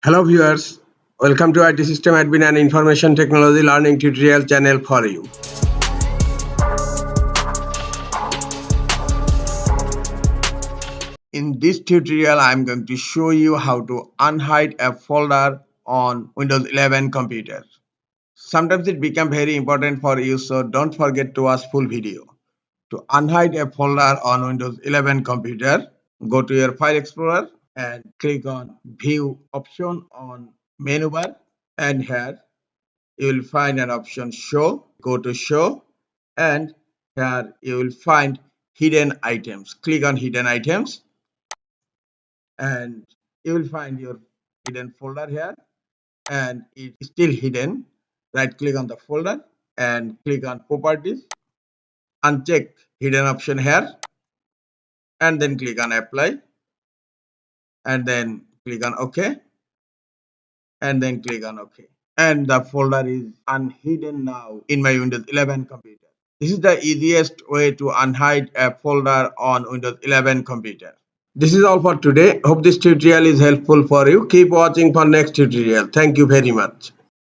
Hello viewers, welcome to IT System Admin and Information Technology Learning Tutorial channel for you. In this tutorial, I am going to show you how to unhide a folder on Windows 11 computer. Sometimes it becomes very important for you, so don't forget to watch full video. To unhide a folder on Windows 11 computer, go to your File Explorer and click on View option on menu bar, and here you will find an option Show. Go to Show, and here you will find Hidden Items. Click on Hidden Items and you will find your hidden folder here, and it is still hidden. Right click on the folder and click on Properties, uncheck Hidden option here, and then click on Apply, and then click on OK, and then click on OK. And the folder is unhidden now in my Windows 11 computer. This is the easiest way to unhide a folder on Windows 11 computer. This is all for today. Hope this tutorial is helpful for you. Keep watching for next tutorial. Thank you very much.